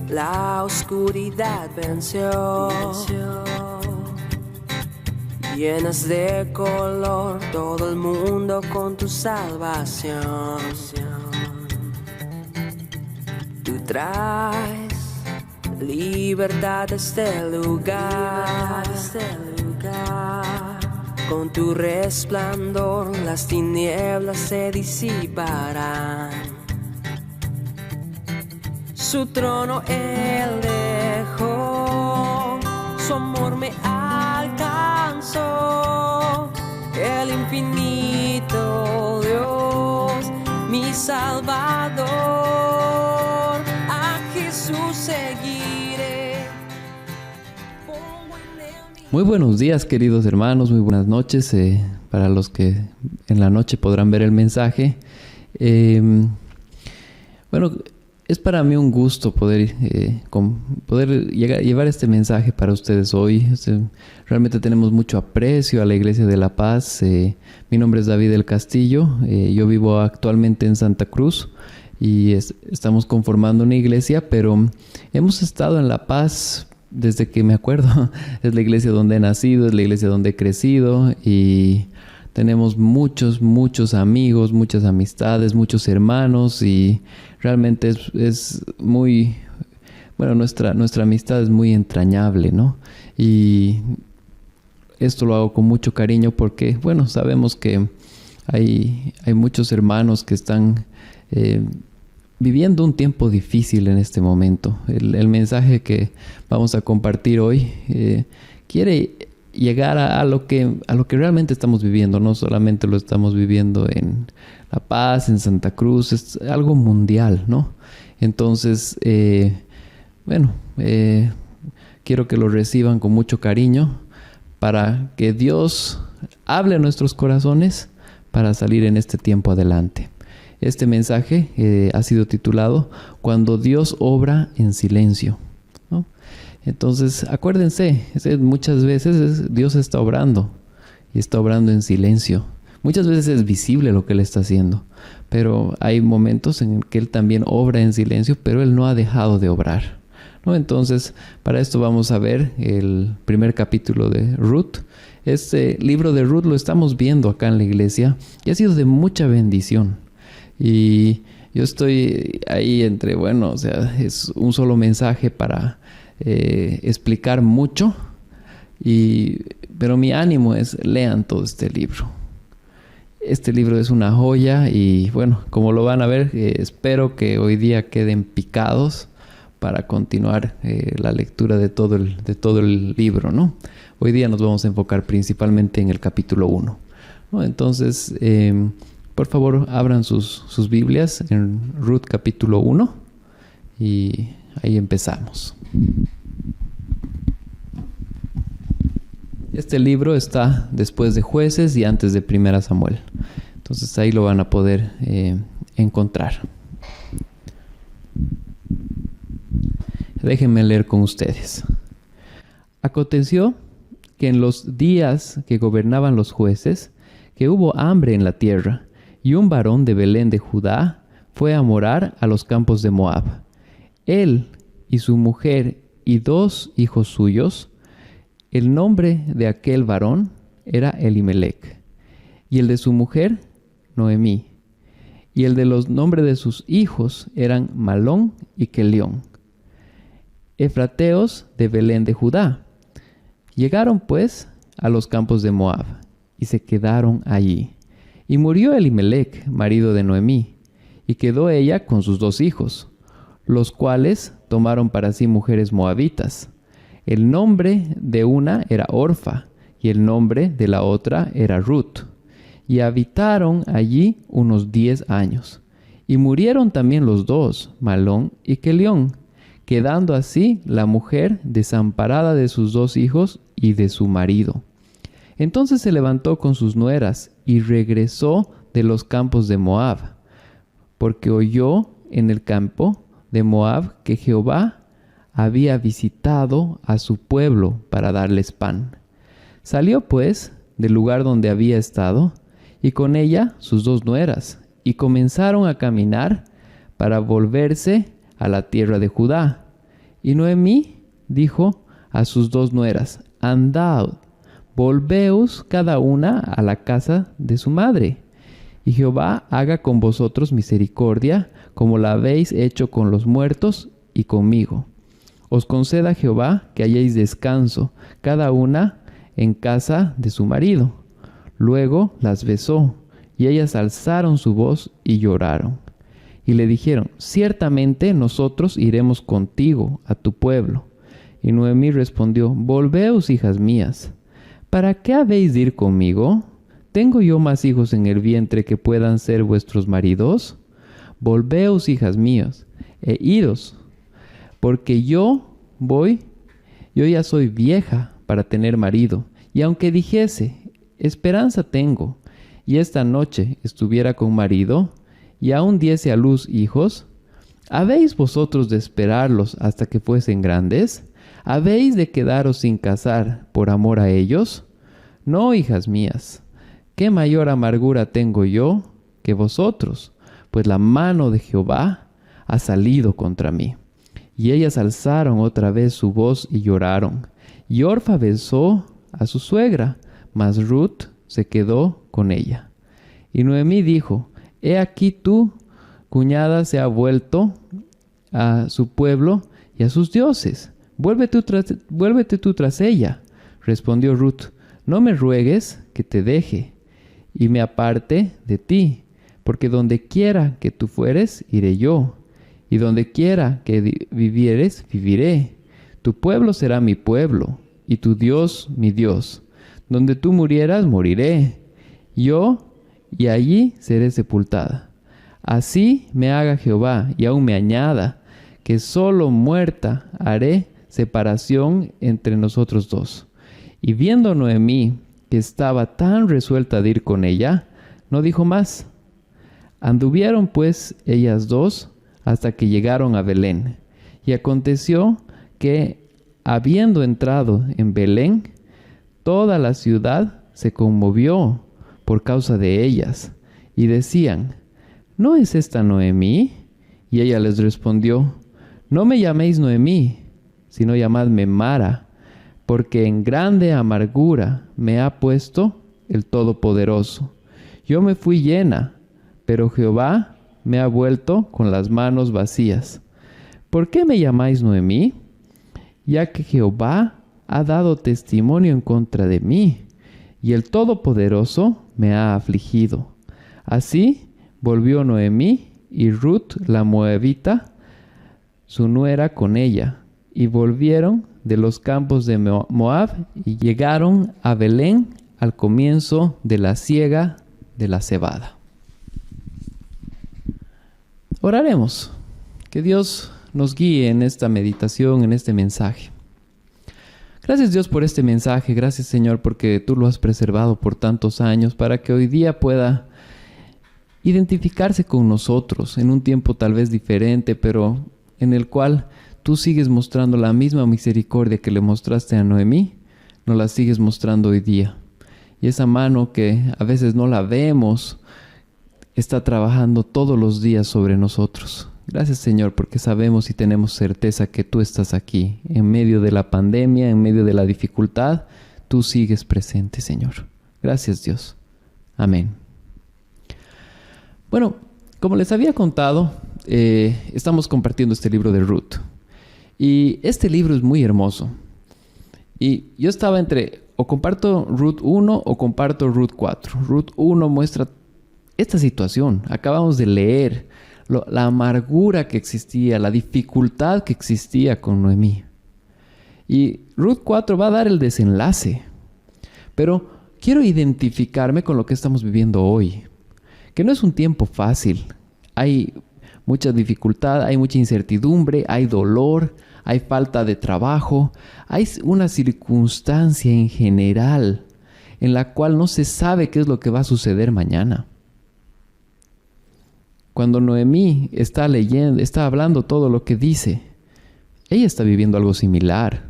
La oscuridad venció. Llenas de color todo el mundo con tu salvación. Tú traes libertad a este lugar. Con tu resplandor las tinieblas se disiparán. Su trono él dejó, su amor me alcanzó. El infinito Dios, mi Salvador, a Jesús seguiré. Muy buenos días, queridos hermanos, muy buenas noches para los que en la noche podrán ver el mensaje. Bueno, es para mí un gusto poder llevar este mensaje para ustedes hoy. Realmente tenemos mucho aprecio a la Iglesia de La Paz. Mi nombre es David del Castillo. Yo vivo actualmente en Santa Cruz y estamos conformando una iglesia, pero hemos estado en La Paz desde que me acuerdo. Es la iglesia donde he nacido, es la iglesia donde he crecido y tenemos muchos amigos, muchas amistades, muchos hermanos y realmente es muy, bueno, nuestra amistad es muy entrañable, ¿no? Y esto lo hago con mucho cariño porque, bueno, sabemos que hay muchos hermanos que están viviendo un tiempo difícil en este momento. El mensaje que vamos a compartir hoy quiere llegar a lo que realmente estamos viviendo. No solamente lo estamos viviendo en La Paz, en Santa Cruz, es algo mundial, ¿no? Entonces, quiero que lo reciban con mucho cariño para que Dios hable a nuestros corazones para salir en este tiempo adelante. Este mensaje ha sido titulado Cuando Dios obra en silencio, ¿no? Entonces, acuérdense, muchas veces Dios está obrando y está obrando en silencio. Muchas veces es visible lo que Él está haciendo, pero hay momentos en que Él también obra en silencio, pero Él no ha dejado de obrar, ¿no? Entonces, para esto vamos a ver el primer capítulo de Ruth. Este libro de Ruth lo estamos viendo acá en la iglesia y ha sido de mucha bendición. Y yo estoy ahí es un solo mensaje para explicar mucho, pero mi ánimo es lean todo este libro. Este libro es una joya y bueno, como lo van a ver, espero que hoy día queden picados para continuar la lectura de todo el libro, ¿no? Hoy día nos vamos a enfocar principalmente en el capítulo 1, ¿no? Entonces, por favor, abran sus Biblias en Ruth capítulo 1 y ahí empezamos. Este libro está después de Jueces y antes de Primera Samuel. Entonces ahí lo van a poder encontrar. Déjenme leer con ustedes. Aconteció que en los días que gobernaban los jueces, que hubo hambre en la tierra, y un varón de Belén de Judá fue a morar a los campos de Moab. Él y su mujer y 2 hijos suyos. El nombre de aquel varón era Elimelec, y el de su mujer, Noemí, y el de los nombres de sus hijos eran Malón y Kelión, efrateos de Belén de Judá. Llegaron pues a los campos de Moab, y se quedaron allí. Y murió Elimelec, marido de Noemí, y quedó ella con sus 2 hijos, los cuales tomaron para sí mujeres moabitas. El nombre de una era Orfa, y el nombre de la otra era Ruth. Y habitaron allí unos 10 años. Y murieron también los 2, Malón y Kelión, quedando así la mujer desamparada de sus 2 hijos y de su marido. Entonces se levantó con sus nueras y regresó de los campos de Moab, porque oyó en el campo de Moab que Jehová había visitado a su pueblo para darles pan. Salió pues del lugar donde había estado, y con ella sus 2 nueras, y comenzaron a caminar para volverse a la tierra de Judá. Y Noemí dijo a sus 2 nueras: andad, volveos cada una a la casa de su madre, y Jehová haga con vosotros misericordia, como la habéis hecho con los muertos y conmigo. Os conceda Jehová que halléis descanso, cada una en casa de su marido. Luego las besó, y ellas alzaron su voz y lloraron. Y le dijeron: ciertamente nosotros iremos contigo a tu pueblo. Y Noemí respondió: volveos, hijas mías. ¿Para qué habéis de ir conmigo? ¿Tengo yo más hijos en el vientre que puedan ser vuestros maridos? Volveos, hijas mías, e idos, porque yo ya soy vieja para tener marido. Y aunque dijese: esperanza tengo, y esta noche estuviera con marido, y aún diese a luz hijos, ¿habéis vosotros de esperarlos hasta que fuesen grandes? ¿Habéis de quedaros sin casar por amor a ellos? No, hijas mías, ¿qué mayor amargura tengo yo que vosotros? Pues la mano de Jehová ha salido contra mí. Y ellas alzaron otra vez su voz y lloraron. Y Orfa besó a su suegra, mas Ruth se quedó con ella. Y Noemí dijo: he aquí tu cuñada se ha vuelto a su pueblo y a sus dioses. Vuélvete tú tras ella. Respondió Ruth: no me ruegues que te deje y me aparte de ti, porque donde quiera que tú fueres, iré yo, y donde quiera que vivieres, viviré. Tu pueblo será mi pueblo, y tu Dios mi Dios. Donde tú murieras, moriré yo, y allí seré sepultada. Así me haga Jehová, y aún me añada, que solo muerta haré separación entre nosotros 2. Y viendo Noemí que estaba tan resuelta de ir con ella, no dijo más. Anduvieron pues ellas 2 hasta que llegaron a Belén. Y aconteció que, habiendo entrado en Belén, toda la ciudad se conmovió por causa de ellas, y decían: ¿no es esta Noemí? Y ella les respondió: no me llaméis Noemí, sino llamadme Mara, porque en grande amargura me ha puesto el Todopoderoso. Yo me fui llena, pero Jehová me ha vuelto con las manos vacías. ¿Por qué me llamáis Noemí? Ya que Jehová ha dado testimonio en contra de mí, y el Todopoderoso me ha afligido. Así volvió Noemí y Ruth la moabita, su nuera, con ella, y volvieron de los campos de Moab y llegaron a Belén al comienzo de la siega de la cebada. Oraremos. Que Dios nos guíe en esta meditación, en este mensaje. Gracias, Dios, por este mensaje. Gracias, Señor, porque tú lo has preservado por tantos años para que hoy día pueda identificarse con nosotros en un tiempo tal vez diferente, pero en el cual tú sigues mostrando la misma misericordia que le mostraste a Noemí, nos la sigues mostrando hoy día. Y esa mano que a veces no la vemos, está trabajando todos los días sobre nosotros. Gracias, Señor, porque sabemos y tenemos certeza que tú estás aquí. En medio de la pandemia, en medio de la dificultad, tú sigues presente, Señor. Gracias, Dios. Amén. Bueno, como les había contado, estamos compartiendo este libro de Ruth. Y este libro es muy hermoso. Y yo estaba entre, o comparto Ruth 1 o comparto Ruth 4. Ruth 1 muestra esta situación. Acabamos de leer la amargura que existía, la dificultad que existía con Noemí. Y Ruth 4 va a dar el desenlace. Pero quiero identificarme con lo que estamos viviendo hoy. Que no es un tiempo fácil. Hay mucha dificultad, hay mucha incertidumbre, hay dolor, hay falta de trabajo, hay una circunstancia en general en la cual no se sabe qué es lo que va a suceder mañana. Cuando Noemí está hablando todo lo que dice, ella está viviendo algo similar.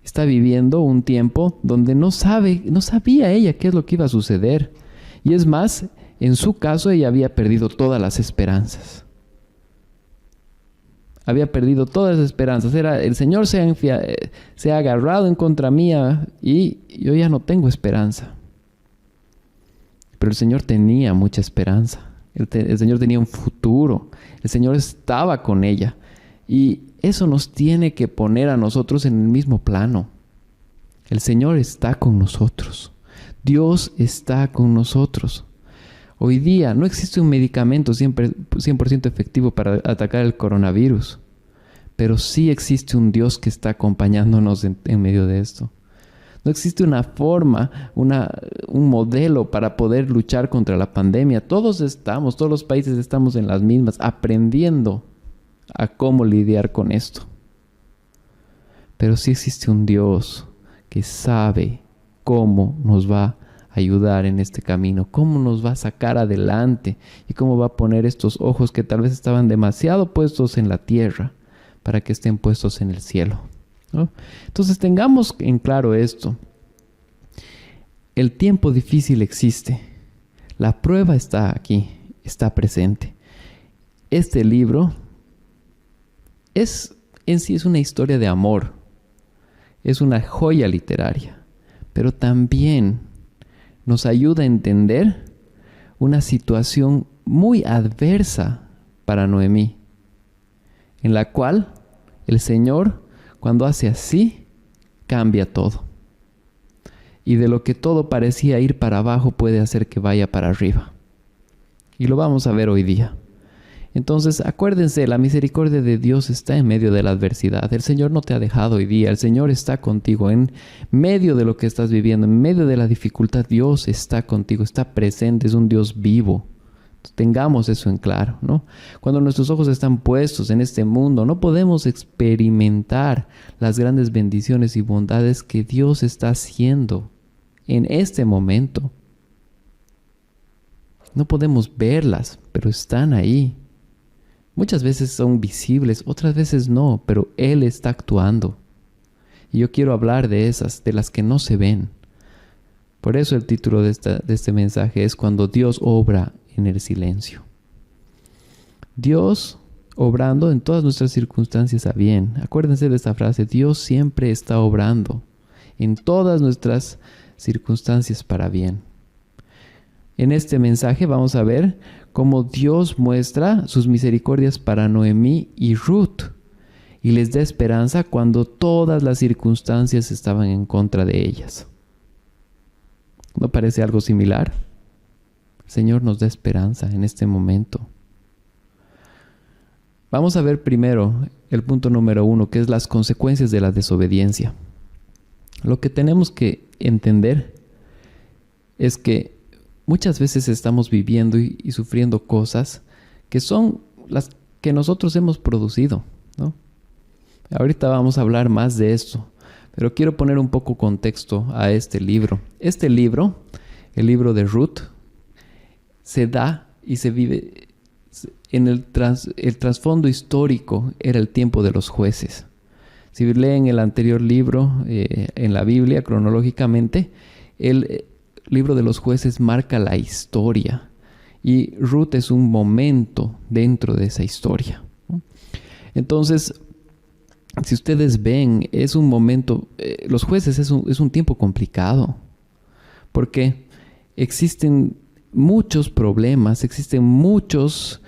Está viviendo un tiempo donde no sabía ella qué es lo que iba a suceder. Y es más, en su caso ella había perdido todas las esperanzas. Había perdido todas las esperanzas. El Señor se ha agarrado en contra mía y yo ya no tengo esperanza. Pero el Señor tenía mucha esperanza. El Señor tenía un futuro. El Señor estaba con ella. Y eso nos tiene que poner a nosotros en el mismo plano. El Señor está con nosotros. Dios está con nosotros. Hoy día no existe un medicamento 100% efectivo para atacar el coronavirus. Pero sí existe un Dios que está acompañándonos en medio de esto. No existe una forma, un modelo para poder luchar contra la pandemia. Todos los países estamos en las mismas, aprendiendo a cómo lidiar con esto. Pero sí existe un Dios que sabe cómo nos va a ayudar en este camino, cómo nos va a sacar adelante y cómo va a poner estos ojos que tal vez estaban demasiado puestos en la tierra para que estén puestos en el cielo, ¿no? Entonces tengamos en claro esto. El tiempo difícil existe. La prueba está aquí, está presente. Este libro en sí es una historia de amor. Es una joya literaria, pero también nos ayuda a entender una situación muy adversa para Noemí, en la cual el Señor, cuando hace así, cambia todo. Y de lo que todo parecía ir para abajo, puede hacer que vaya para arriba. Y lo vamos a ver hoy día. Entonces, acuérdense, la misericordia de Dios está en medio de la adversidad. El Señor no te ha dejado hoy día. El Señor está contigo en medio de lo que estás viviendo, en medio de la dificultad. Dios está contigo, está presente, es un Dios vivo. Tengamos eso en claro, ¿no? Cuando nuestros ojos están puestos en este mundo, no podemos experimentar las grandes bendiciones y bondades que Dios está haciendo en este momento. No podemos verlas, pero están ahí. Muchas veces son visibles, otras veces no, pero Él está actuando. Y yo quiero hablar de esas, de las que no se ven. Por eso el título de este mensaje es Cuando Dios obra en el silencio. Dios obrando en todas nuestras circunstancias a bien. Acuérdense de esta frase, Dios siempre está obrando en todas nuestras circunstancias para bien. En este mensaje vamos a ver cómo Dios muestra sus misericordias para Noemí y Ruth y les da esperanza cuando todas las circunstancias estaban en contra de ellas. ¿No parece algo similar? El Señor nos da esperanza en este momento. Vamos a ver primero el punto número 1, que es las consecuencias de la desobediencia. Lo que tenemos que entender es que muchas veces estamos viviendo y sufriendo cosas que son las que nosotros hemos producido, ¿no? Ahorita vamos a hablar más de esto, pero quiero poner un poco contexto a este libro. Este libro, el libro de Ruth, se da y se vive en el trasfondo histórico, era el tiempo de los jueces. Si leen el anterior libro en la Biblia cronológicamente, el libro de los jueces marca la historia y Ruth es un momento dentro de esa historia, ¿no? Entonces, si ustedes ven, es un momento, los jueces es un tiempo complicado porque existen muchos problemas, existen muchos,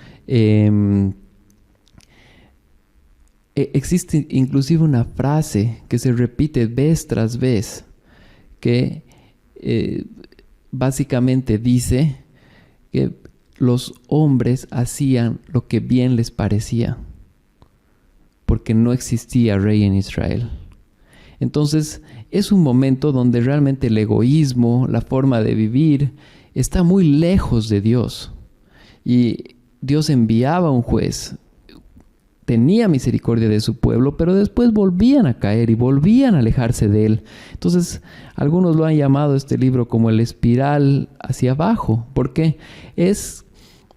existe inclusive una frase que se repite vez tras vez que básicamente dice que los hombres hacían lo que bien les parecía porque no existía rey en Israel. Entonces es un momento donde realmente el egoísmo, la forma de vivir, está muy lejos de Dios. Y Dios enviaba un juez, tenía misericordia de su pueblo, pero después volvían a caer y volvían a alejarse de él. Entonces, algunos lo han llamado este libro como el espiral hacia abajo, porque es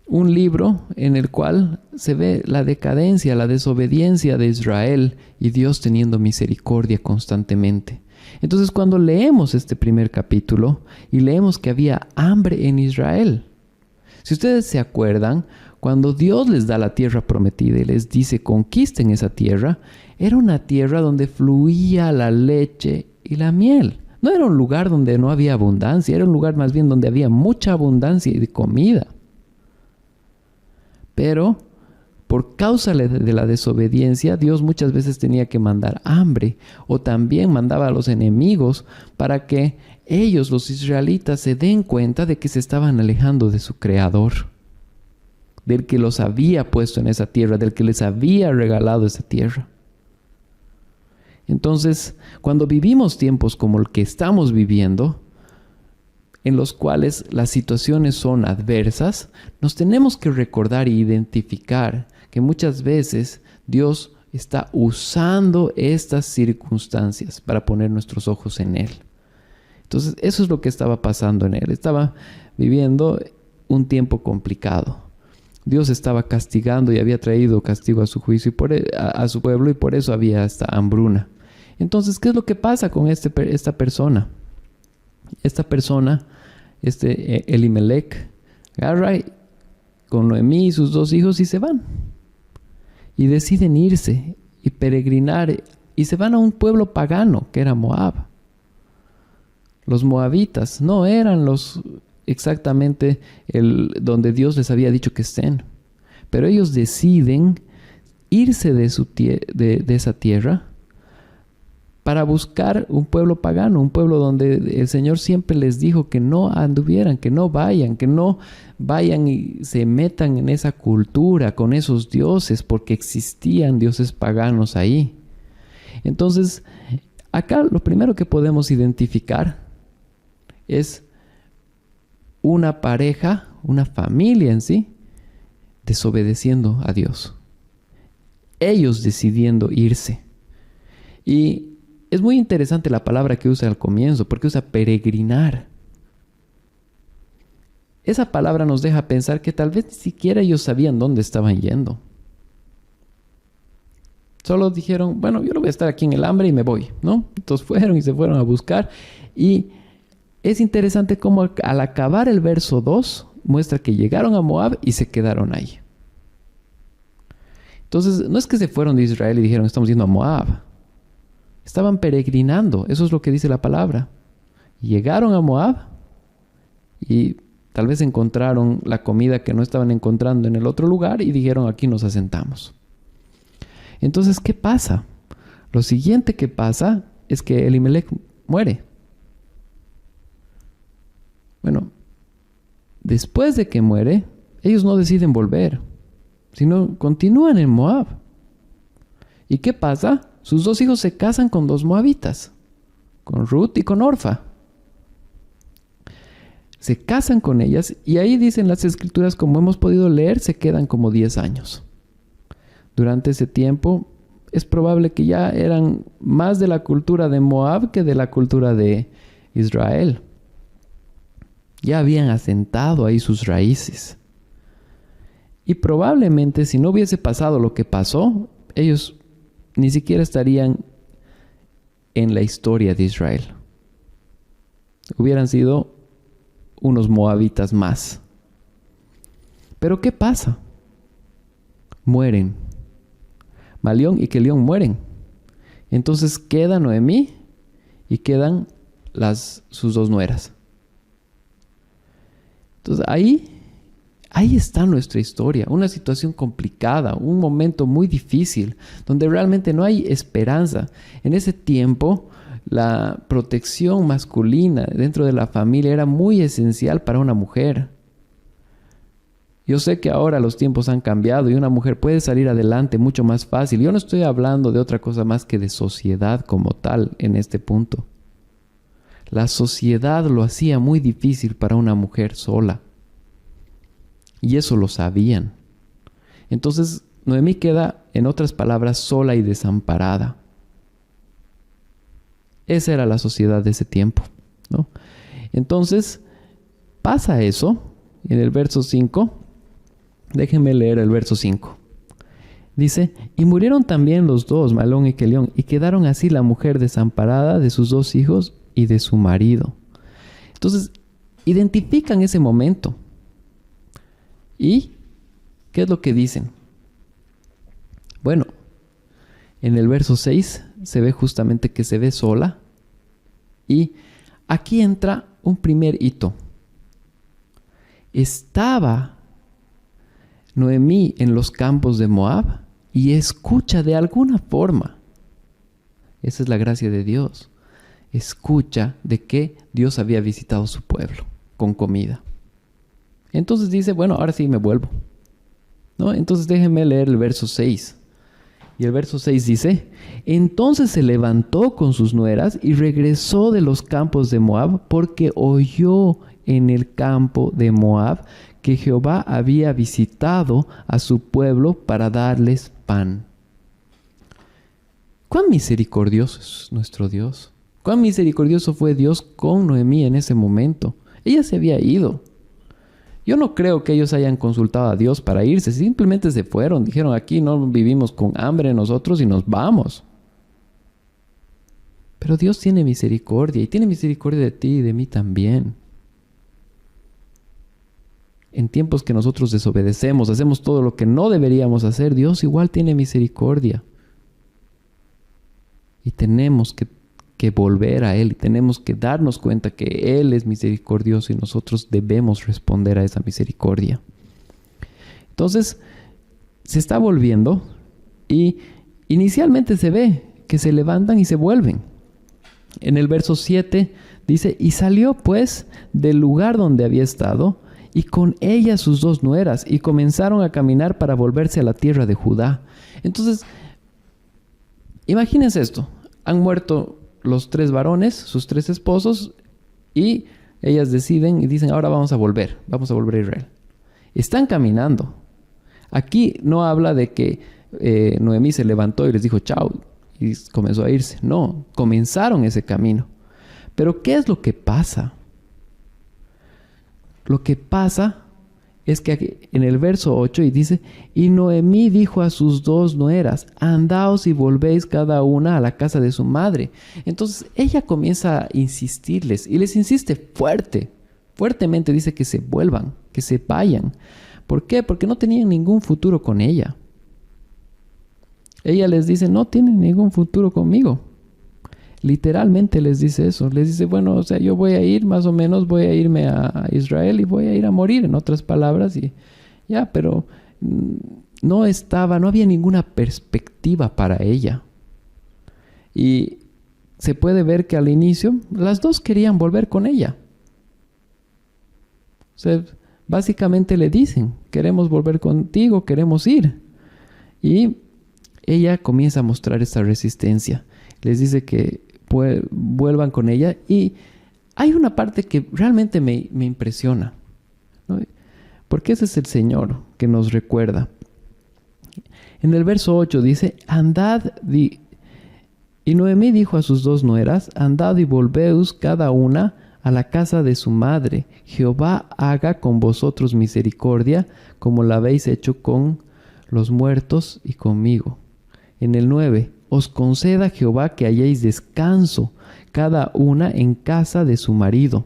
un libro en el cual se ve la decadencia, la desobediencia de Israel y Dios teniendo misericordia constantemente. Entonces, cuando leemos este primer capítulo y leemos que había hambre en Israel, si ustedes se acuerdan, cuando Dios les da la tierra prometida y les dice conquisten esa tierra, era una tierra donde fluía la leche y la miel. No era un lugar donde no había abundancia, era un lugar más bien donde había mucha abundancia de comida. Pero por causa de la desobediencia, Dios muchas veces tenía que mandar hambre o también mandaba a los enemigos para que ellos, los israelitas, se den cuenta de que se estaban alejando de su Creador, del que los había puesto en esa tierra, del que les había regalado esa tierra. Entonces, cuando vivimos tiempos como el que estamos viviendo, en los cuales las situaciones son adversas, nos tenemos que recordar e identificar que muchas veces Dios está usando estas circunstancias para poner nuestros ojos en Él. Entonces, eso es lo que estaba pasando en Él. Estaba viviendo un tiempo complicado. Dios estaba castigando y había traído castigo a su juicio y a su pueblo, y por eso había esta hambruna. Entonces, ¿qué es lo que pasa con esta persona? Esta persona, Elimelech, agarra con Noemí y sus 2 hijos y se van. Y deciden irse y peregrinar y se van a un pueblo pagano que era Moab. Los moabitas no eran exactamente donde Dios les había dicho que estén. Pero ellos deciden irse de esa tierra para buscar un pueblo pagano, un pueblo donde el Señor siempre les dijo que no anduvieran, que no vayan y se metan en esa cultura con esos dioses, porque existían dioses paganos ahí. Entonces, acá lo primero que podemos identificar es una pareja, una familia en sí, desobedeciendo a Dios. Ellos decidiendo irse. Y es muy interesante la palabra que usa al comienzo, porque usa peregrinar. Esa palabra nos deja pensar que tal vez ni siquiera ellos sabían dónde estaban yendo. Solo dijeron, bueno, yo no voy a estar aquí en el hambre y me voy, ¿no? Entonces fueron y se fueron a buscar. Y es interesante cómo al acabar el verso 2, muestra que llegaron a Moab y se quedaron ahí. Entonces, no es que se fueron de Israel y dijeron, estamos yendo a Moab. Estaban peregrinando, eso es lo que dice la palabra. Llegaron a Moab y tal vez encontraron la comida que no estaban encontrando en el otro lugar y dijeron, aquí nos asentamos. Entonces, ¿qué pasa? Lo siguiente que pasa es que Elimelech muere. Bueno, después de que muere, ellos no deciden volver, sino continúan en Moab. ¿Y qué pasa? Sus 2 hijos se casan con 2 moabitas, con Ruth y con Orfa. Se casan con ellas y ahí dicen las escrituras, como hemos podido leer, se quedan como 10 años. Durante ese tiempo es probable que ya eran más de la cultura de Moab que de la cultura de Israel. Ya habían asentado ahí sus raíces. Y probablemente si no hubiese pasado lo que pasó, ellos ni siquiera estarían en la historia de Israel. Hubieran sido unos moabitas más. Pero ¿qué pasa? Mueren. Malión y Kelión mueren. Entonces queda Noemí y quedan sus 2 nueras. Entonces ahí está nuestra historia, una situación complicada, un momento muy difícil, donde realmente no hay esperanza. En ese tiempo, la protección masculina dentro de la familia era muy esencial para una mujer. Yo sé que ahora los tiempos han cambiado y una mujer puede salir adelante mucho más fácil. Yo no estoy hablando de otra cosa más que de sociedad como tal en este punto. La sociedad lo hacía muy difícil para una mujer sola. Y eso lo sabían. Entonces, Noemí queda, en otras palabras, sola y desamparada. Esa era la sociedad de ese tiempo, ¿no? Entonces, pasa eso en el verso 5. Déjenme leer el verso 5. Dice, y murieron también los 2, Malón y Kelión, y quedaron así la mujer desamparada de sus 2 hijos y de su marido. Entonces, identifican ese momento. Y ¿Qué es lo que dicen? Bueno, en el verso 6 se ve justamente que se ve sola. Y aquí entra un primer hito. Estaba Noemí en los campos de Moab y escucha de alguna forma. Esa es la gracia de Dios. Escucha de que Dios había visitado su pueblo con comida. Entonces dice, bueno, ahora sí me vuelvo, ¿no? Entonces déjenme leer el verso 6. Y el verso 6 dice, entonces se levantó con sus nueras y regresó de los campos de Moab porque oyó en el campo de Moab que Jehová había visitado a su pueblo para darles pan. ¿Cuán misericordioso es nuestro Dios? ¿Cuán misericordioso fue Dios con Noemí en ese momento? Ella se había ido. Yo no creo que ellos hayan consultado a Dios para irse. Simplemente se fueron. Dijeron, aquí no vivimos con hambre nosotros y nos vamos. Pero Dios tiene misericordia y tiene misericordia de ti y de mí también. En tiempos que nosotros desobedecemos, hacemos todo lo que no deberíamos hacer, Dios igual tiene misericordia. Y tenemos que volver a Él y tenemos que darnos cuenta que Él es misericordioso y nosotros debemos responder a esa misericordia. Entonces, se está volviendo y inicialmente se ve que se levantan y se vuelven. En el verso 7 dice, y salió pues del lugar donde había estado y con ella sus dos nueras y comenzaron a caminar para volverse a la tierra de Judá. Entonces, imagínense esto, han muerto los 3 varones, sus 3 esposos, y ellas deciden y dicen, ahora vamos a volver a Israel. Están caminando. Aquí no habla de que Noemí se levantó y les dijo chao y comenzó a irse. No, comenzaron ese camino. Pero ¿qué es lo que pasa? Lo que pasa es que aquí, en el verso 8 y dice, y Noemí dijo a sus 2 nueras, andaos y volvéis cada una a la casa de su madre. Entonces ella comienza a insistirles y les insiste fuertemente dice que se vuelvan, que se vayan. ¿Por qué? Porque no tenían ningún futuro con ella. Ella les dice, no tienen ningún futuro conmigo. Literalmente les dice eso. Les dice, bueno, o sea, yo voy a ir, más o menos voy a irme a Israel y voy a ir a morir, en otras palabras. Y ya, pero no había ninguna perspectiva para ella. Y se puede ver que al inicio las dos querían volver con ella. O sea, básicamente le dicen, queremos volver contigo, queremos ir. Y ella comienza a mostrar esta resistencia. Les dice que vuelvan con ella. Y hay una parte que realmente me impresiona, ¿no? Porque ese es el Señor que nos recuerda. En el verso 8 dice, andad y Noemí dijo a sus 2 nueras, andad y volveos cada una a la casa de su madre. Jehová haga con vosotros misericordia, como la habéis hecho con los muertos y conmigo. En el 9, os conceda Jehová que halléis descanso, cada una en casa de su marido.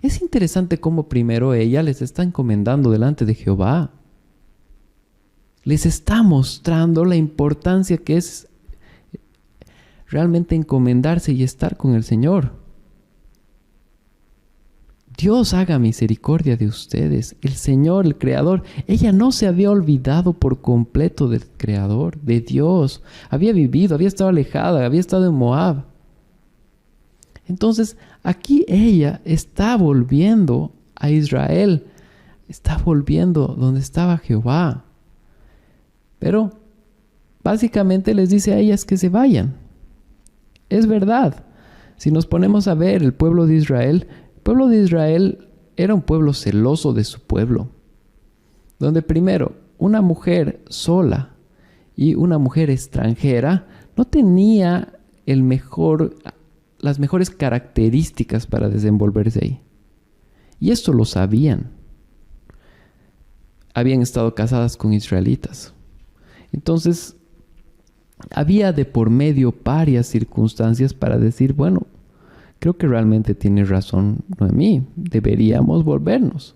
Es interesante cómo primero ella les está encomendando delante de Jehová. Les está mostrando la importancia que es realmente encomendarse y estar con el Señor. Dios haga misericordia de ustedes. El Señor, el Creador, ella no se había olvidado por completo del Creador, de Dios. Había vivido, había estado alejada, había estado en Moab. Entonces, aquí ella está volviendo a Israel. Está volviendo donde estaba Jehová. Pero, básicamente les dice a ellas que se vayan. Es verdad. Si nos ponemos a ver el pueblo de Israel era un pueblo celoso de su pueblo, donde primero una mujer sola y una mujer extranjera no tenía las mejores características para desenvolverse ahí. Y esto lo sabían. Habían estado casadas con israelitas. Entonces, había de por medio varias circunstancias para decir, bueno, creo que realmente tiene razón Noemí, deberíamos volvernos.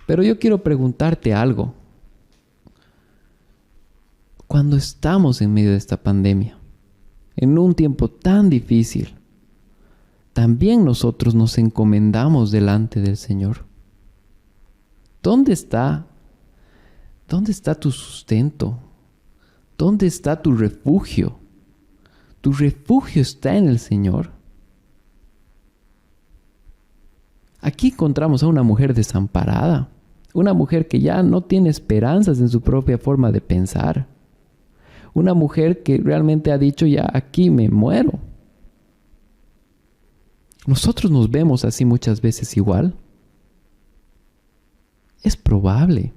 Pero yo quiero preguntarte algo. cuando estamos en medio de esta pandemia, en un tiempo tan difícil, también nosotros nos encomendamos delante del Señor. ¿Dónde está tu sustento? ¿Dónde está tu refugio? Tu refugio está en el Señor. Aquí encontramos a una mujer desamparada, una mujer que ya no tiene esperanzas en su propia forma de pensar, una mujer que realmente ha dicho, ya aquí me muero. ¿Nosotros nos vemos así muchas veces igual? Es probable.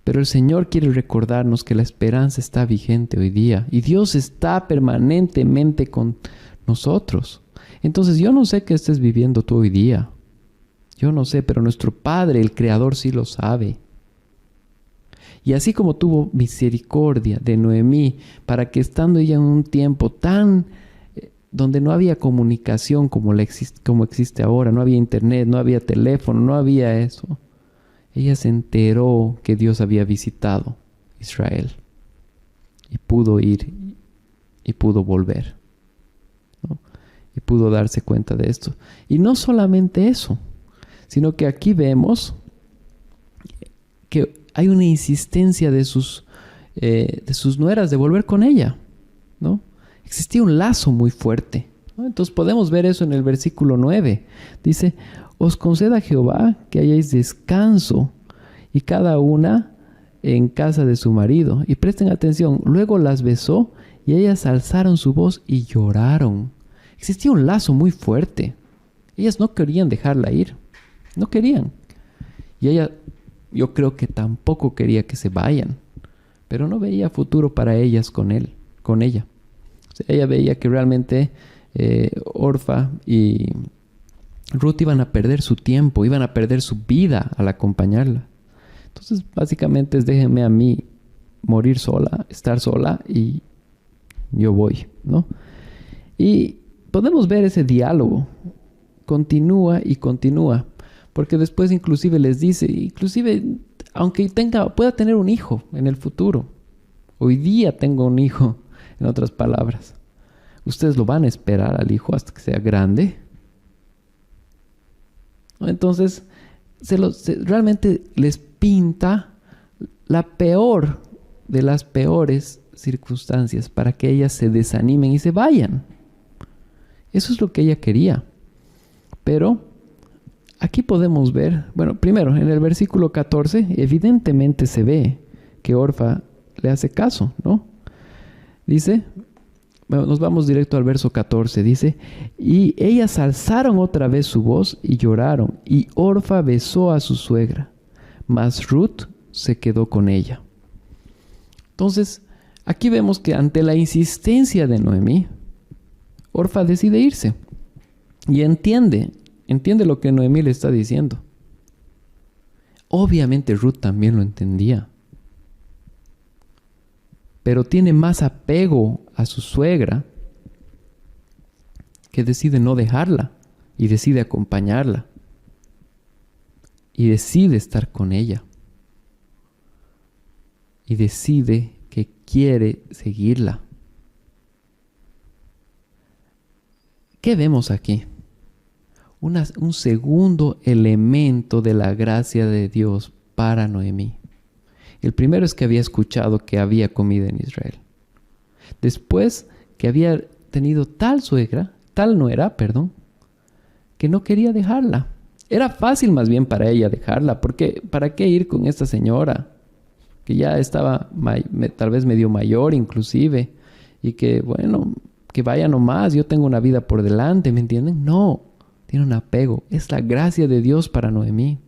Pero el Señor quiere recordarnos que la esperanza está vigente hoy día y Dios está permanentemente con nosotros. Entonces yo no sé qué estés viviendo tú hoy día. Yo no sé, pero nuestro Padre, el Creador, sí lo sabe. Y así como tuvo misericordia de Noemí para que estando ella en un tiempo tan donde no había comunicación como existe ahora, no había internet, no había teléfono, no había eso, ella se enteró que Dios había visitado Israel y pudo ir y pudo volver, ¿no? Y pudo darse cuenta de esto. Y no solamente eso, sino que aquí vemos que hay una insistencia de sus nueras de volver con ella, ¿no? Existía un lazo muy fuerte, ¿no? Entonces podemos ver eso en el versículo 9. Dice, os conceda Jehová que hayáis descanso y cada una en casa de su marido. Y presten atención, luego las besó y ellas alzaron su voz y lloraron. Existía un lazo muy fuerte. Ellas no querían dejarla ir, no querían. Y ella, yo creo que tampoco quería que se vayan, pero no veía futuro para ellas con ella. O sea, ella veía que realmente Orfa y Ruth iban a perder su tiempo, iban a perder su vida al acompañarla. Entonces, básicamente es déjenme a mí morir sola, estar sola y yo voy, ¿no? Y podemos ver ese diálogo. Continúa y continúa. Porque después inclusive les dice, aunque pueda tener un hijo en el futuro. Hoy día tengo un hijo, en otras palabras. ¿Ustedes lo van a esperar al hijo hasta que sea grande? Entonces, realmente les pinta la peor de las peores circunstancias para que ellas se desanimen y se vayan. Eso es lo que ella quería. Pero aquí podemos ver, bueno, primero en el versículo 14, evidentemente se ve que Orfa le hace caso, ¿no? Dice, bueno, nos vamos directo al verso 14, dice, y ellas alzaron otra vez su voz y lloraron, y Orfa besó a su suegra, mas Ruth se quedó con ella. Entonces, aquí vemos que ante la insistencia de Noemí, Orfa decide irse y entiende lo que Noemí le está diciendo. Obviamente Ruth también lo entendía, pero tiene más apego a su suegra que decide no dejarla y decide acompañarla y decide estar con ella y decide que quiere seguirla. ¿Qué vemos aquí? Un segundo elemento de la gracia de Dios para Noemí. El primero es que había escuchado que había comida en Israel. Después, que había tenido tal nuera, que no quería dejarla. Era fácil más bien para ella dejarla, porque ¿para qué ir con esta señora? Que ya estaba tal vez medio mayor inclusive, y que bueno, que vaya nomás, yo tengo una vida por delante, ¿me entienden? No, tiene un apego. Es la gracia de Dios para Noemí.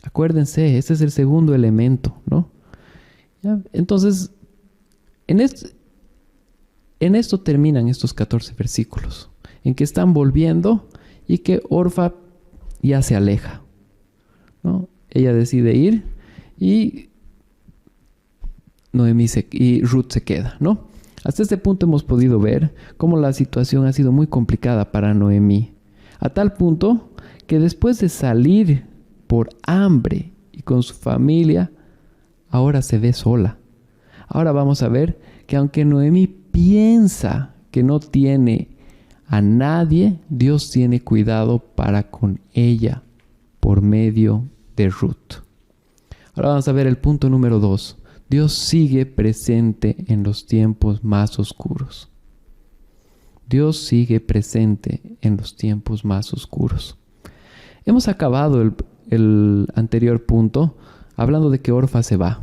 Acuérdense, ese es el segundo elemento, ¿no? ¿Ya? Entonces, en esto terminan estos 14 versículos, en que están volviendo y que Orfa ya se aleja, ¿no? Ella decide ir y y Ruth se queda, ¿no? Hasta este punto hemos podido ver cómo la situación ha sido muy complicada para Noemí, a tal punto que después de salir por hambre y con su familia, ahora se ve sola. Ahora vamos a ver que aunque Noemí piensa que no tiene a nadie, Dios tiene cuidado para con ella por medio de Ruth. Ahora vamos a ver el punto número 2. Dios sigue presente en los tiempos más oscuros. Dios sigue presente en los tiempos más oscuros. Hemos acabado el anterior punto hablando de que Orfa se va.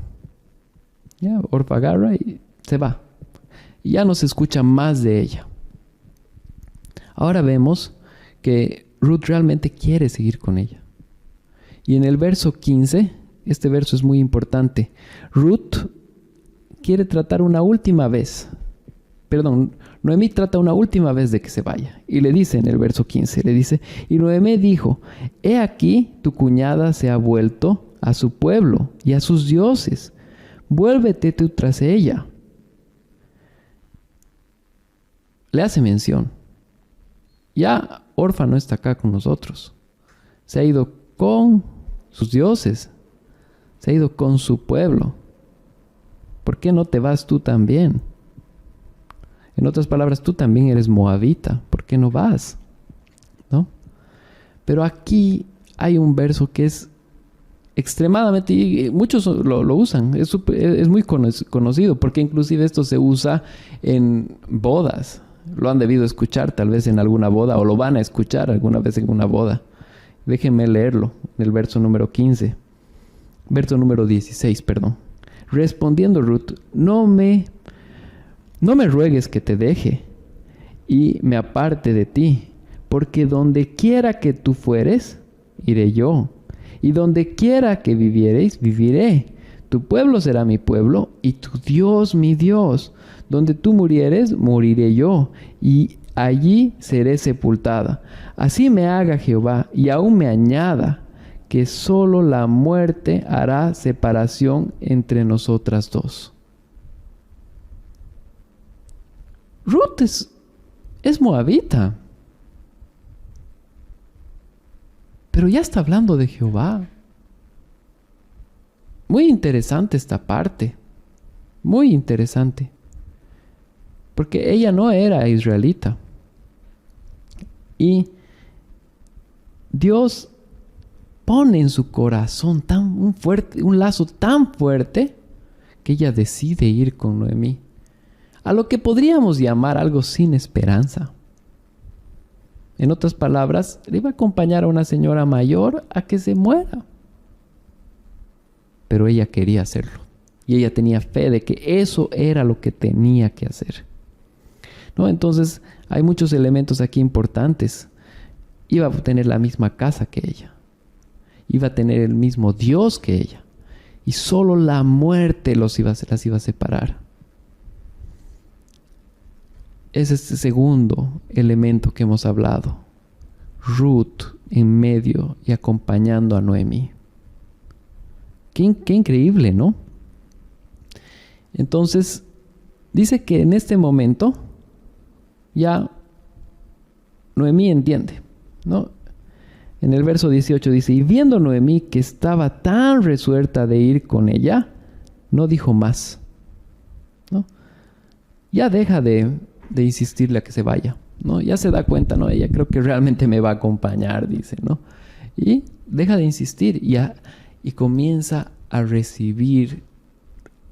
Ya, Orfa agarra y se va. Y ya no se escucha más de ella. Ahora vemos que Ruth realmente quiere seguir con ella. Y en el verso 15, este verso es muy importante. Ruth quiere tratar una última vez. Noemí trata una última vez de que se vaya. Y le dice en el verso 15, le dice, y Noemí dijo, he aquí tu cuñada se ha vuelto a su pueblo y a sus dioses. Vuélvete tú tras ella. Le hace mención. Ya Orfa no está acá con nosotros. Se ha ido con sus dioses. Se ha ido con su pueblo. ¿Por qué no te vas tú también? En otras palabras, tú también eres moabita. ¿Por qué no vas? ¿No? Pero aquí hay un verso que es extremadamente, y muchos lo usan, es muy conocido, porque inclusive esto se usa en bodas. Lo han debido escuchar tal vez en alguna boda, o lo van a escuchar alguna vez en una boda. Déjenme leerlo, el verso número 15. Verso número 16, perdón. Respondiendo Ruth, no me ruegues que te deje y me aparte de ti, porque donde quiera que tú fueres, iré yo, y donde quiera que viviereis, viviré. Tu pueblo será mi pueblo, y tu Dios mi Dios. Donde tú murieres, moriré yo, y allí seré sepultada. Así me haga Jehová, y aún me añada, que solo la muerte hará separación entre nosotras dos. Ruth es moabita. Pero ya está hablando de Jehová. Muy interesante esta parte. Muy interesante. Porque ella no era israelita. Y Dios pone en su corazón un lazo tan fuerte que ella decide ir con Noemí. A lo que podríamos llamar algo sin esperanza. En otras palabras, le iba a acompañar a una señora mayor a que se muera. Pero ella quería hacerlo. Y ella tenía fe de que eso era lo que tenía que hacer. ¿No? Entonces, hay muchos elementos aquí importantes. Iba a tener la misma casa que ella. Iba a tener el mismo Dios que ella. Y solo la muerte las iba a separar. Es este segundo elemento que hemos hablado. Ruth en medio y acompañando a Noemí. Qué increíble, ¿no? Entonces, dice que en este momento ya Noemí entiende, ¿no? En el verso 18 dice, y viendo Noemí que estaba tan resuelta de ir con ella, no dijo más, ¿no? Ya deja de insistirle a que se vaya, ¿no? Ya se da cuenta, ¿no? Ella creo que realmente me va a acompañar, dice, ¿no? Y deja de insistir y comienza a recibir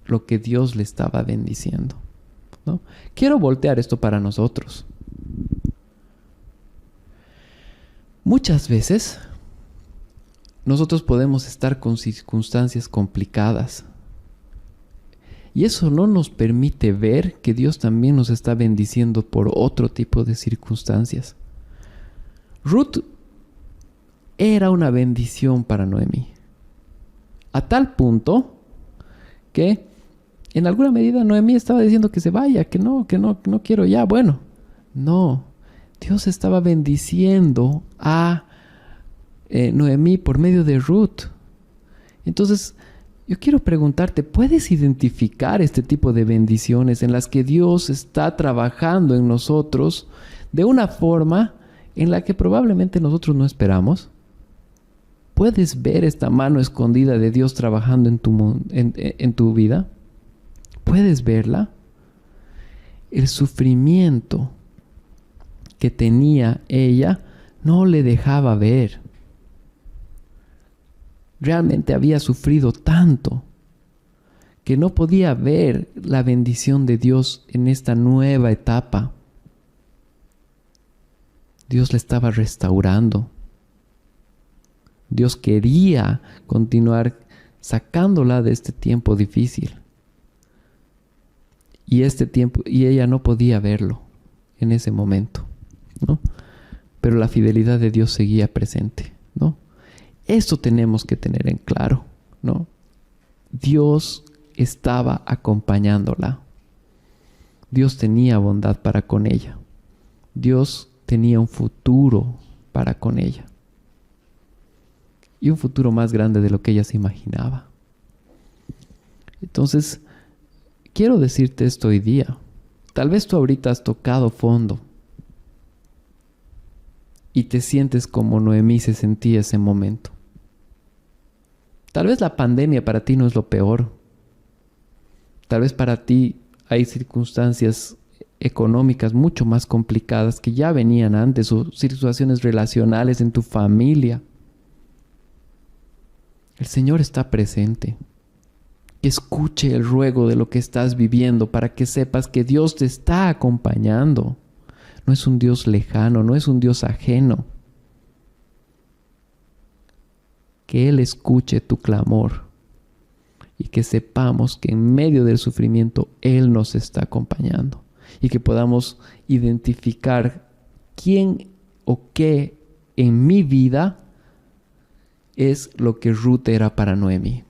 lo que Dios le estaba bendiciendo, ¿no? Quiero voltear esto para nosotros. Muchas veces nosotros podemos estar con circunstancias complicadas. Y eso no nos permite ver que Dios también nos está bendiciendo por otro tipo de circunstancias. Ruth era una bendición para Noemí. A tal punto que en alguna medida Noemí estaba diciendo que se vaya, que no quiero ya. Bueno, no. Dios estaba bendiciendo a Noemí por medio de Ruth. Entonces, yo quiero preguntarte, ¿puedes identificar este tipo de bendiciones en las que Dios está trabajando en nosotros de una forma en la que probablemente nosotros no esperamos? ¿Puedes ver esta mano escondida de Dios trabajando en tu vida? ¿Puedes verla? El sufrimiento que tenía ella no le dejaba ver. Realmente había sufrido tanto que no podía ver la bendición de Dios en esta nueva etapa. Dios la estaba restaurando. Dios quería continuar sacándola de este tiempo difícil. Y ella no podía verlo en ese momento, ¿no? Pero la fidelidad de Dios seguía presente, ¿no? Esto tenemos que tener en claro, ¿no? Dios estaba acompañándola. Dios tenía bondad para con ella. Dios tenía un futuro para con ella. Y un futuro más grande de lo que ella se imaginaba. Entonces, quiero decirte esto hoy día. Tal vez tú ahorita has tocado fondo y te sientes como Noemí se sentía ese momento. Tal vez la pandemia para ti no es lo peor. Tal vez para ti hay circunstancias económicas mucho más complicadas que ya venían antes, o situaciones relacionales en tu familia. El Señor está presente. Escuche el ruego de lo que estás viviendo para que sepas que Dios te está acompañando. No es un Dios lejano, no es un Dios ajeno. Que Él escuche tu clamor y que sepamos que en medio del sufrimiento Él nos está acompañando y que podamos identificar quién o qué en mi vida es lo que Ruth era para Noemí.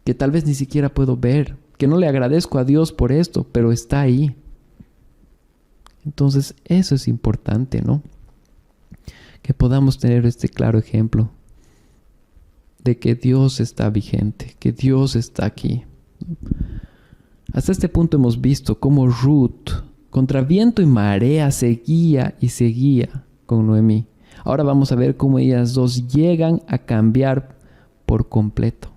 Que tal vez ni siquiera puedo ver, que no le agradezco a Dios por esto, pero está ahí. Entonces eso es importante, ¿no? Que podamos tener este claro ejemplo de que Dios está vigente, que Dios está aquí. Hasta este punto hemos visto cómo Ruth, contra viento y marea, seguía y seguía con Noemí. Ahora vamos a ver cómo ellas dos llegan a cambiar por completo.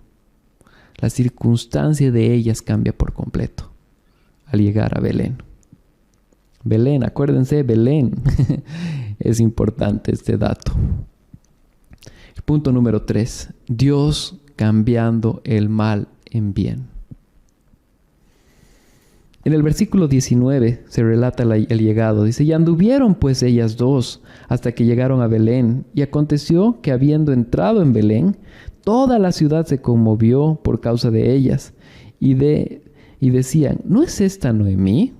La circunstancia de ellas cambia por completo al llegar a Belén. Belén, acuérdense, Belén. Es importante este dato. El punto número 3. Dios cambiando el mal en bien. En el versículo 19 se relata el llegado. Dice, y anduvieron pues ellas dos hasta que llegaron a Belén. Y aconteció que habiendo entrado en Belén, toda la ciudad se conmovió por causa de ellas. Y decían, ¿no es esta Noemí?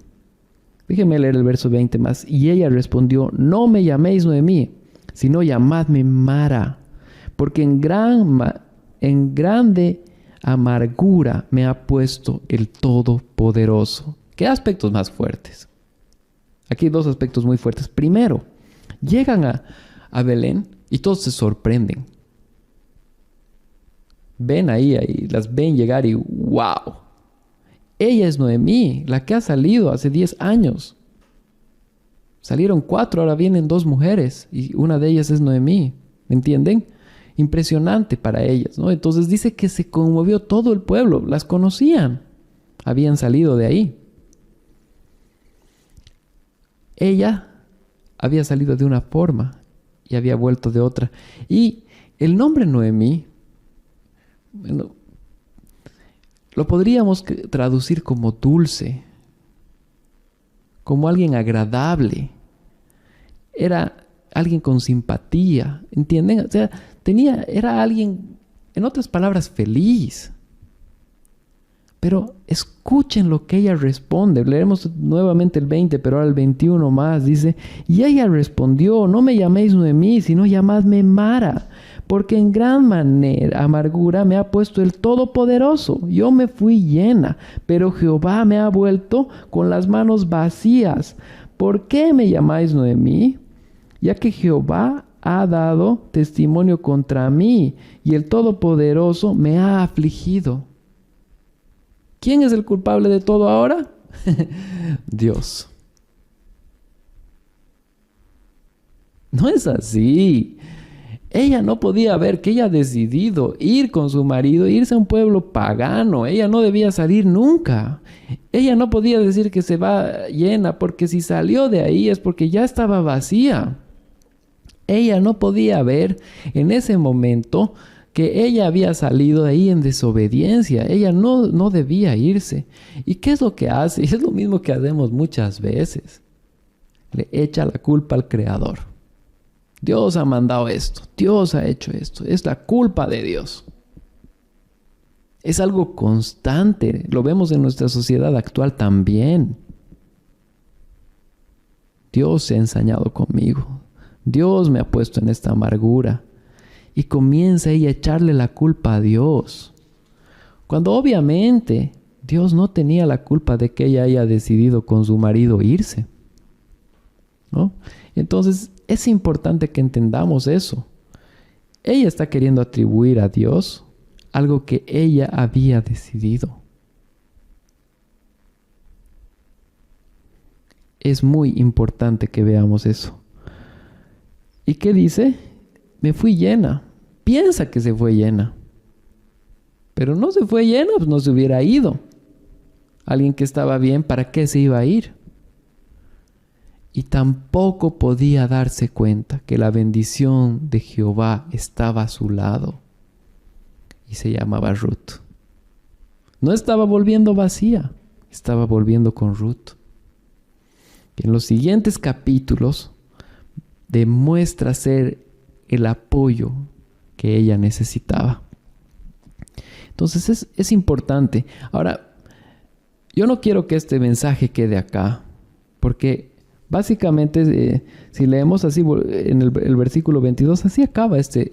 Déjenme leer el verso 20 más. Y ella respondió, no me llaméis Noemí, sino llamadme Mara, porque en grande amargura me ha puesto el Todopoderoso. ¿Qué aspectos más fuertes? Aquí hay dos aspectos muy fuertes. Primero, llegan a Belén y todos se sorprenden. Ven ahí, las ven llegar y ¡wow! Ella es Noemí, la que ha salido hace 10 años. Salieron 4, ahora vienen 2 mujeres y una de ellas es Noemí. ¿Me entienden? Impresionante para ellas, ¿no? Entonces dice que se conmovió todo el pueblo, las conocían, habían salido de ahí. Ella había salido de una forma y había vuelto de otra. Y el nombre Noemí, bueno, lo podríamos traducir como dulce, como alguien agradable. Era alguien con simpatía, ¿entienden? O sea, era alguien, en otras palabras, feliz. Pero escuchen lo que ella responde. Leeremos nuevamente el 20, pero ahora el 21 más. Dice, y ella respondió, no me llaméis Noemí, sino llamadme Mara, porque en gran amargura me ha puesto el Todopoderoso. Yo me fui llena, pero Jehová me ha vuelto con las manos vacías. ¿Por qué me llamáis Noemí? Ya que Jehová ha dado testimonio contra mí, y el Todopoderoso me ha afligido. ¿Quién es el culpable de todo ahora? Dios. No es así. Ella no podía ver que ella ha decidido ir con su marido, irse a un pueblo pagano. Ella no debía salir nunca. Ella no podía decir que se va llena, porque si salió de ahí es porque ya estaba vacía. Ella no podía ver en ese momento que ella había salido de ahí en desobediencia. Ella no debía irse. ¿Y qué es lo que hace? Es lo mismo que hacemos muchas veces. Le echa la culpa al Creador. Dios ha mandado esto. Dios ha hecho esto. Es la culpa de Dios. Es algo constante. Lo vemos en nuestra sociedad actual también. Dios se ha ensañado conmigo. Dios me ha puesto en esta amargura. Y comienza ella a echarle la culpa a Dios. Cuando obviamente Dios no tenía la culpa de que ella haya decidido con su marido irse, ¿no? Entonces es importante que entendamos eso. Ella está queriendo atribuir a Dios algo que ella había decidido. Es muy importante que veamos eso. ¿Y qué dice? Me fui llena. Piensa que se fue llena. Pero no se fue llena, pues no se hubiera ido. Alguien que estaba bien, ¿para qué se iba a ir? Y tampoco podía darse cuenta que la bendición de Jehová estaba a su lado. Y se llamaba Ruth. No estaba volviendo vacía, estaba volviendo con Ruth. En los siguientes capítulos demuestra ser el apoyo que ella necesitaba. Entonces es importante. Ahora, yo no quiero que este mensaje quede acá, porque básicamente si leemos así en el versículo 22, así acaba este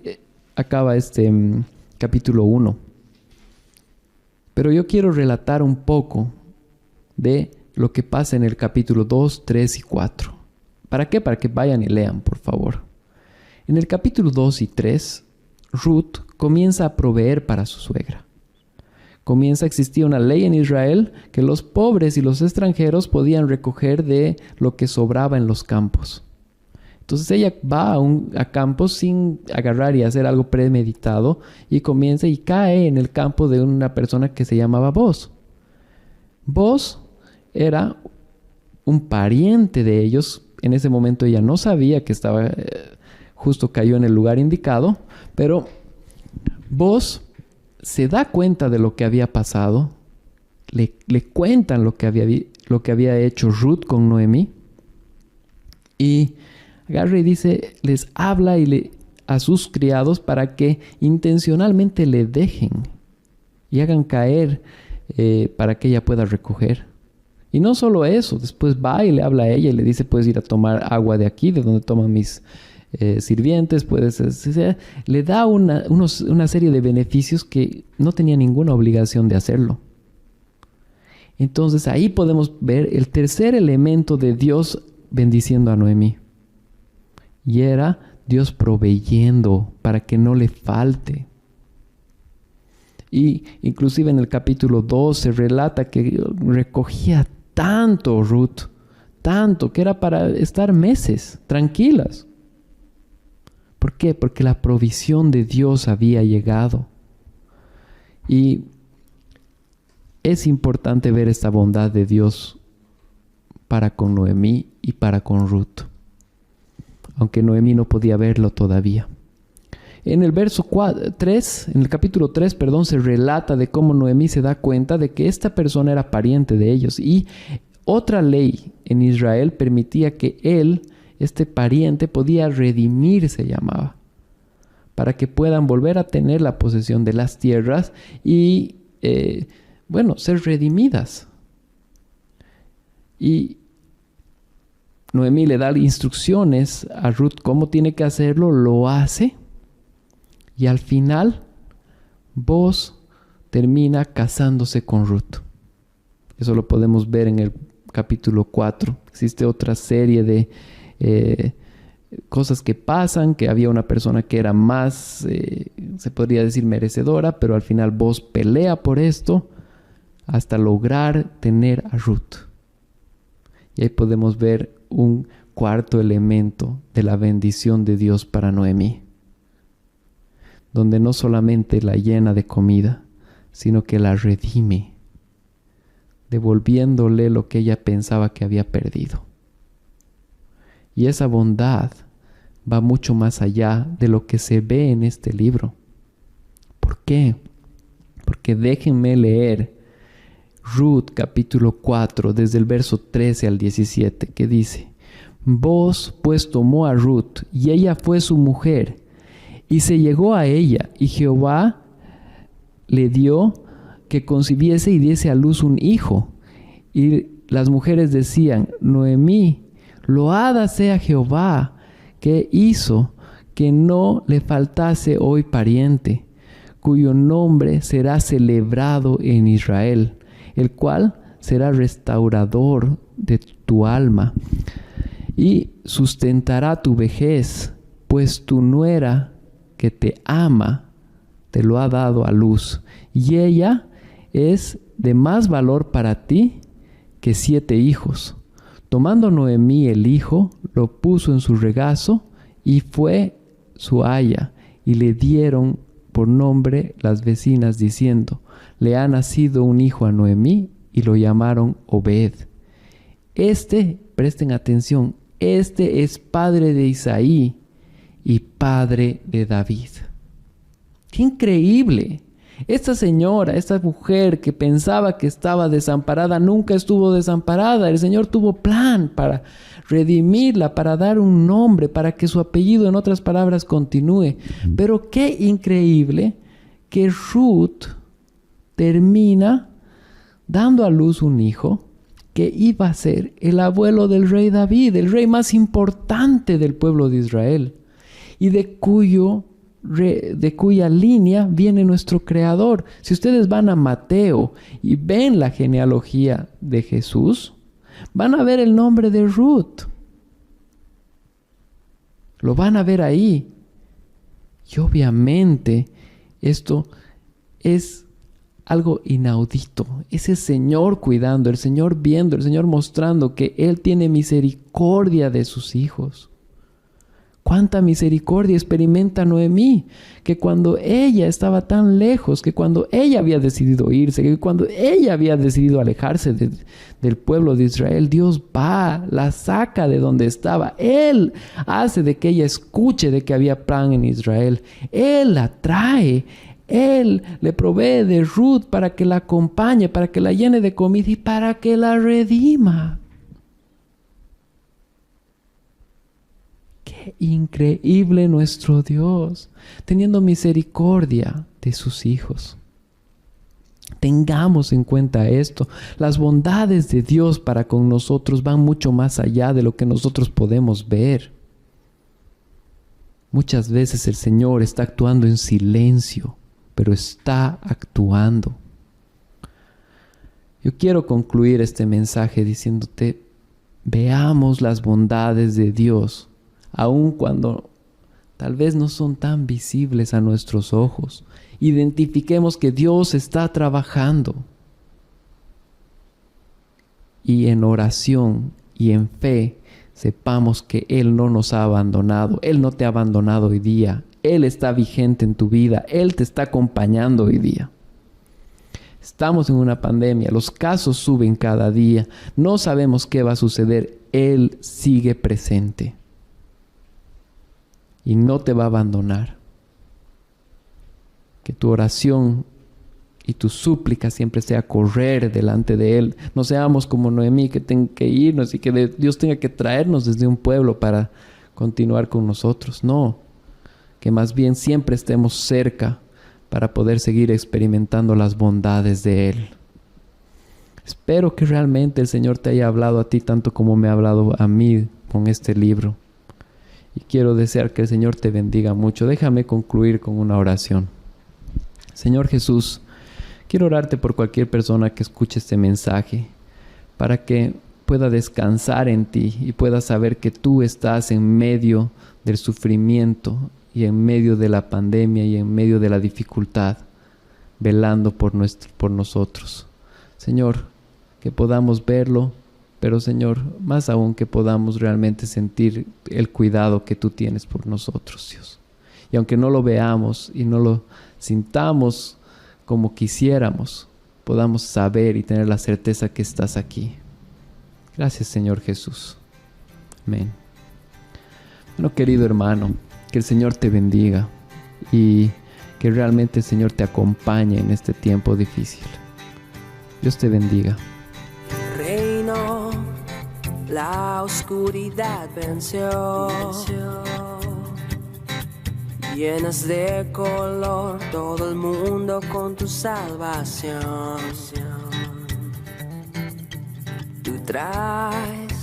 capítulo 1. Pero yo quiero relatar un poco de lo que pasa en el capítulo 2, 3 y 4. ¿Para qué? Para que vayan y lean, por favor. En el capítulo 2 y 3, Ruth comienza a proveer para su suegra. Comienza a existir una ley en Israel que los pobres y los extranjeros podían recoger de lo que sobraba en los campos. Entonces ella va a campos sin agarrar y hacer algo premeditado y comienza y cae en el campo de una persona que se llamaba Boz. Boz era un pariente de ellos. En ese momento ella no sabía que estaba, justo cayó en el lugar indicado, pero Boz se da cuenta de lo que había pasado, le cuentan lo que había hecho Ruth con Noemí, y agarra y dice, les habla a sus criados para que intencionalmente le dejen y hagan caer para que ella pueda recoger. Y no solo eso, después va y le habla a ella y le dice, puedes ir a tomar agua de aquí, de donde toman mis sirvientes, le da una serie de beneficios que no tenía ninguna obligación de hacerlo. Entonces ahí podemos ver el tercer elemento de Dios bendiciendo a Noemí. Y era Dios proveyendo para que no le falte. Y inclusive en el capítulo 2 se relata que recogía tanto Ruth, tanto que era para estar meses tranquilas. ¿Por qué? Porque la provisión de Dios había llegado. Y es importante ver esta bondad de Dios para con Noemí y para con Ruth, aunque Noemí no podía verlo todavía. En el verso 3, en el capítulo 3, se relata de cómo Noemí se da cuenta de que esta persona era pariente de ellos. Y otra ley en Israel permitía que este pariente, podía redimir, se llamaba, para que puedan volver a tener la posesión de las tierras y, ser redimidas. Y Noemí le da instrucciones a Ruth cómo tiene que hacerlo, lo hace. Y al final, Boz termina casándose con Ruth. Eso lo podemos ver en el capítulo 4. Existe otra serie de cosas que pasan, que había una persona que era más, se podría decir, merecedora, pero al final Boz pelea por esto hasta lograr tener a Ruth. Y ahí podemos ver un cuarto elemento de la bendición de Dios para Noemí, donde no solamente la llena de comida, sino que la redime, devolviéndole lo que ella pensaba que había perdido. Y esa bondad va mucho más allá de lo que se ve en este libro. ¿Por qué? Porque déjenme leer Ruth capítulo 4, desde el verso 13 al 17, que dice: Boaz pues tomó a Ruth, y ella fue su mujer, y se llegó a ella, y Jehová le dio que concibiese y diese a luz un hijo. Y las mujeres decían: Noemí, loada sea Jehová, que hizo que no le faltase hoy pariente, cuyo nombre será celebrado en Israel, el cual será restaurador de tu alma y sustentará tu vejez, pues tu nuera que te ama te lo ha dado a luz, y ella es de más valor para ti que 7 hijos. Tomando Noemí el hijo, lo puso en su regazo y fue su aya, y le dieron por nombre las vecinas diciendo: le ha nacido un hijo a Noemí, y lo llamaron Obed. Presten atención, es padre de Isaí y padre de David. ¡Qué increíble! Esta señora, esta mujer que pensaba que estaba desamparada, nunca estuvo desamparada. El Señor tuvo plan para redimirla, para dar un nombre, para que su apellido, en otras palabras, continúe. Pero qué increíble que Ruth termina dando a luz un hijo que iba a ser el abuelo del rey David, el rey más importante del pueblo de Israel, y de cuya línea viene nuestro Creador. Si ustedes van a Mateo y ven la genealogía de Jesús, van a ver el nombre de Ruth. Lo van a ver ahí. Y obviamente esto es algo inaudito. Ese Señor cuidando, el Señor viendo, el Señor mostrando que Él tiene misericordia de sus hijos. Cuánta misericordia experimenta Noemí, que cuando ella estaba tan lejos, que cuando ella había decidido irse, que cuando ella había decidido alejarse del pueblo de Israel, Dios va, la saca de donde estaba. Él hace de que ella escuche de que había plan en Israel. Él la trae. Él le provee de Ruth para que la acompañe, para que la llene de comida y para que la redima. Qué increíble nuestro Dios, teniendo misericordia de sus hijos. Tengamos en cuenta esto. Las bondades de Dios para con nosotros van mucho más allá de lo que nosotros podemos ver. Muchas veces el Señor está actuando en silencio, pero está actuando. Yo quiero concluir este mensaje diciéndote: veamos las bondades de Dios, aun cuando tal vez no son tan visibles a nuestros ojos. Identifiquemos que Dios está trabajando. Y en oración y en fe, sepamos que Él no nos ha abandonado. Él no te ha abandonado hoy día. Él está vigente en tu vida. Él te está acompañando hoy día. Estamos en una pandemia. Los casos suben cada día. No sabemos qué va a suceder. Él sigue presente. Y no te va a abandonar. Que tu oración y tu súplica siempre sea correr delante de Él. No seamos como Noemí, que tenga que irnos y que Dios tenga que traernos desde un pueblo para continuar con nosotros. No, que más bien siempre estemos cerca para poder seguir experimentando las bondades de Él. Espero que realmente el Señor te haya hablado a ti tanto como me ha hablado a mí con este libro. Y quiero desear que el Señor te bendiga mucho. Déjame concluir con una oración. Señor Jesús, quiero orarte por cualquier persona que escuche este mensaje, para que pueda descansar en ti y pueda saber que tú estás en medio del sufrimiento y en medio de la pandemia y en medio de la dificultad, velando por nosotros. Señor, que podamos verlo pero Señor, más aún que podamos realmente sentir el cuidado que tú tienes por nosotros, Dios. Y aunque no lo veamos y no lo sintamos como quisiéramos, podamos saber y tener la certeza que estás aquí. Gracias, Señor Jesús. Amén. Bueno, querido hermano, que el Señor te bendiga y que realmente el Señor te acompañe en este tiempo difícil. Dios te bendiga. Reino, la oscuridad venció. Llenas de color todo el mundo con tu salvación. Tú traes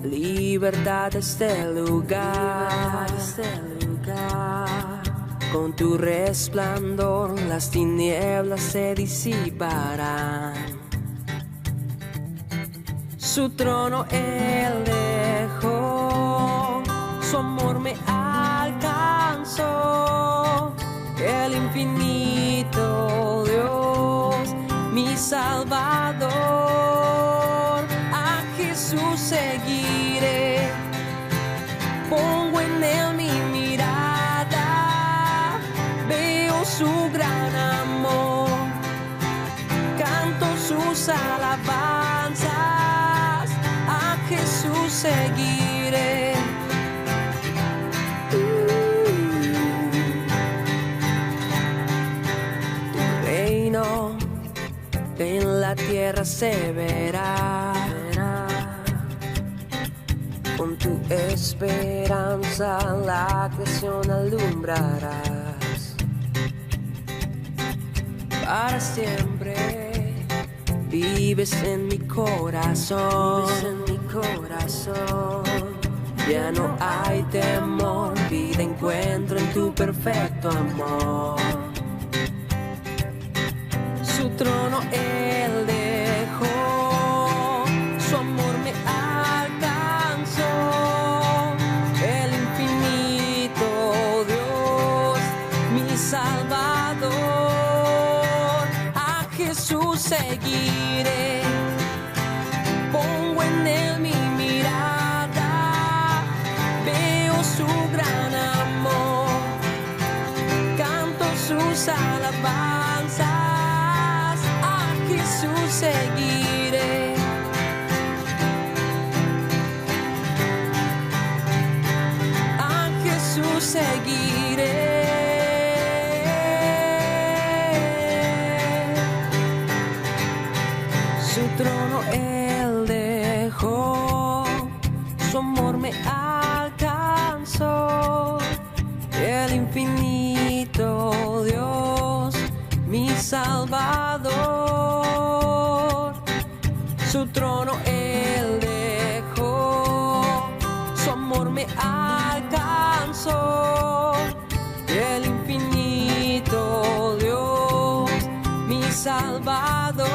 libertad a este lugar. Con tu resplandor las tinieblas se disiparán. Su trono él dejó, su amor me alcanzó. El infinito Dios, mi Salvador. A Jesús seguiré, pongo en él mi mirada. Veo su gran amor, canto sus alabanzas. A Jesús seguiré. Tu reino en la tierra se verá. Con tu esperanza la creación alumbrarás. Para siempre vives en mi corazón. Ya no hay temor, vida encuentro en tu perfecto amor. Su trono él dejó, su amor me alcanzó. El infinito Dios, mi Salvador. A Jesús seguiré, pongo en él mi mirada. Veo su gran amor, canto sus alabanzas. A Jesús seguiré. A Jesús seguiré. Su trono él dejó, su amor me alcanzó. El infinito Dios, mi Salvador. Su trono él dejó, su amor me alcanzó. El infinito Dios, mi Salvador.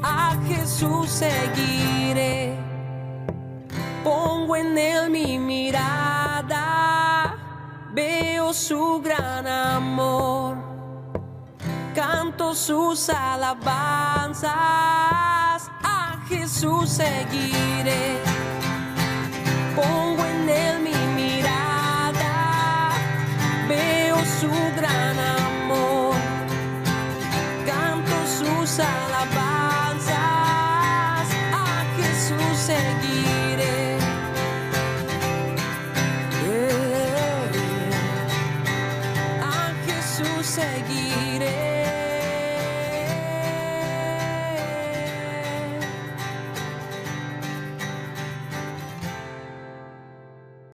A Jesús seguiré, pongo en él mi mirada. Veo su gran amor, canto sus alabanzas. A Jesús seguiré, pongo en él mi mirada. Veo su gran amor, canto sus alabanzas. A Jesús seguiré. A Jesús seguiré.